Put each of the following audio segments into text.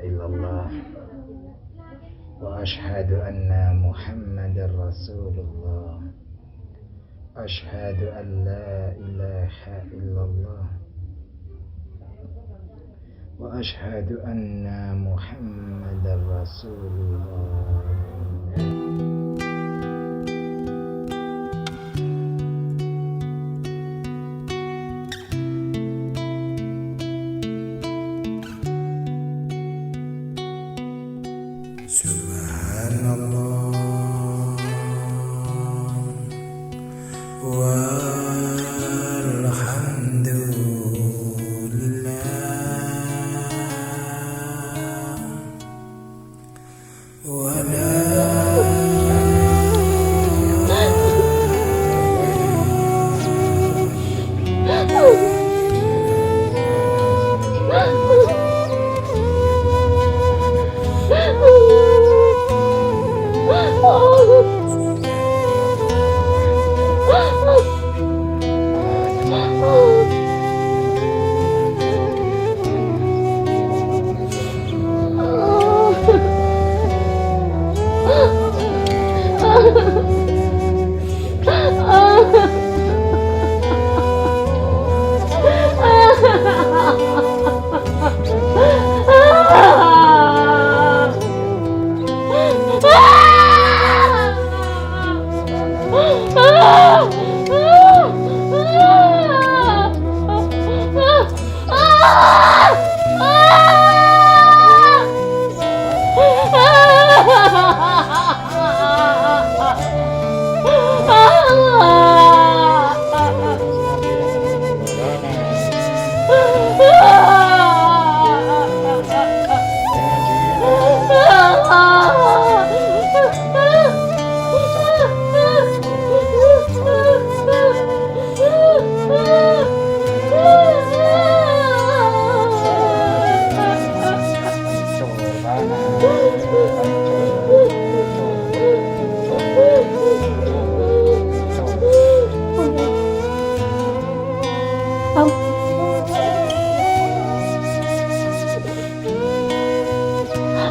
illallah wa ashhadu anna Muhammadar Rasulullah. Ashhadu an la ilaha illallah wa ashhadu anna Muhammadar Rasulullah. Subhanallah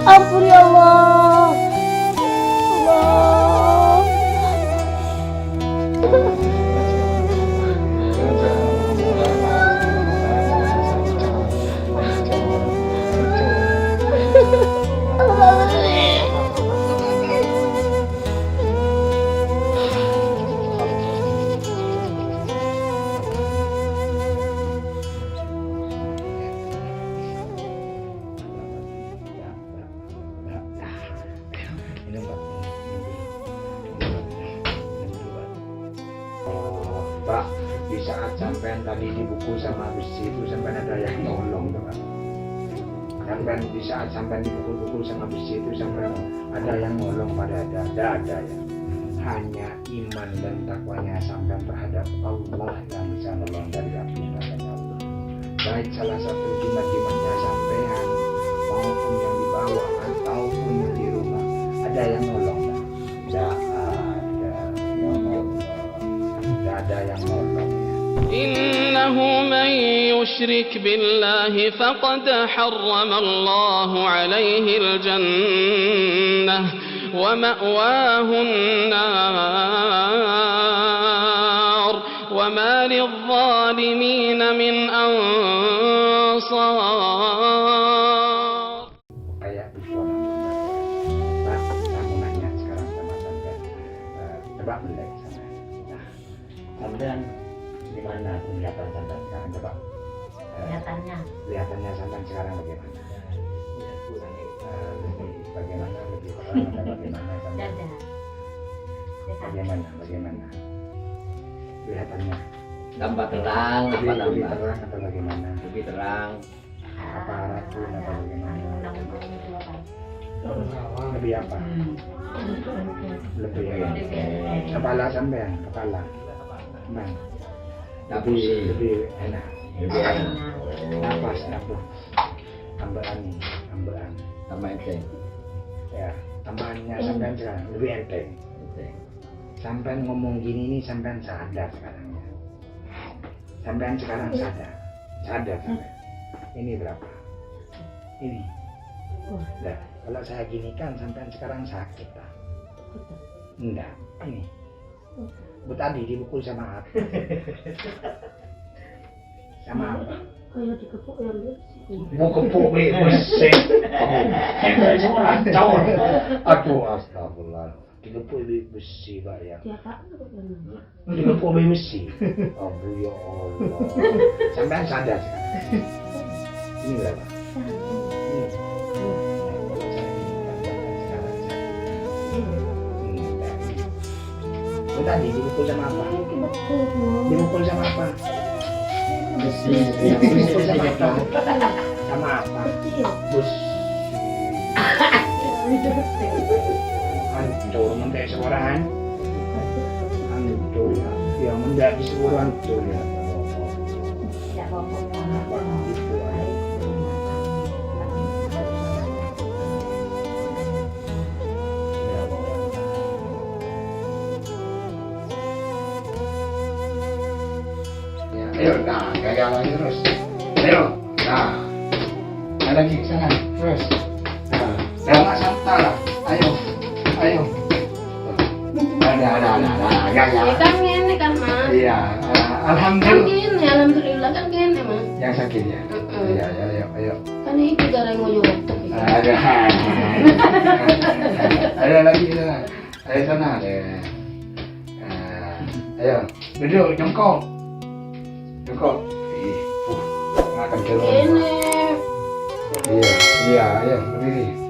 Ampun ya Allah. Pak, di saat sampean tadi dibukul sama besi itu sampean ada yang nolong tuh Pak. Sampean di saat sampean dibukul-bukul sama besi itu sampean ada yang nolong pada ada ya. Hanya iman dan takwanya sampean terhadap Allah yang bisa nolong dari api nerakanya Allah. Baik salah satu jimat-jimatnya sampean maupun yang dibawa ataupun yang di rumah ada yang nolong Pak. Ada yang nolong. إنه من يشرك بالله فقد حرم الله عليه الجنة ومأواه النار وما للظالمين من أنصار. Kayak before Pak, kamu nanya sekarang sama sampean. Coba melek sama. Sampean di mana kelihatan sampean sekarang coba? Kelihatannya sampean sekarang bagaimana? Bagaimana lebih terang atau bagaimana sampean? Bagaimana? Kelihatannya Tambah terang, lebih tambah terang atau bagaimana? lebih terang. Apa racun atau bagaimana? Lebih apa? Lebih kepala sampean, kepala. Nah, lebih enak. Lebih enak. Nafas. Tambahan. Tambah enteng. Ya, tambahannya sampean sekarang lebih enteng. Sampean ngomong gini nih sampean sadar sekarang ya. Sampean sekarang sadar sampean. Ini berapa? Ini Nah, kalau saya gini kan sampai sekarang sakit lah. Enggak, ini. Bu tadi dipukul sama apa? Sama apa? Kayak dikepuk yang besi. Mau kepuk besi. Kacau. Aduh, astagfirullah. Dikepuk besi Pak ya. Dia tak kan. Dikepuk besi. Aduh ya Allah. Sampai sadar sekarang. Ini berapa? Ini. Bu tadi dipukul sama apa? Dipukul sama apa? Dipukul sama apa? Sama apa? Bus. Hancur mentek seorang. Hancur ya. Ya menjadi seorang hancur ya. Apa itu? Ayo, nah, gaya lagi terus. Ayo, nah, ada lagi sana, terus. Nah, jangan salah. Ayo, ayo. Ada, gaya. Ya kan gini kan mas. Iya, Kan alhamdulillah. gini, alhamdulillah kan gini mas. Yang sakit ya. Iya, ayo. Kan itu gara yang nyurutuk. Ada lagi sana. Ayo sana deh. Ayo, duduk jongkok. Jongkok. Makan jeruk. Ini. Iya, ayo berdiri.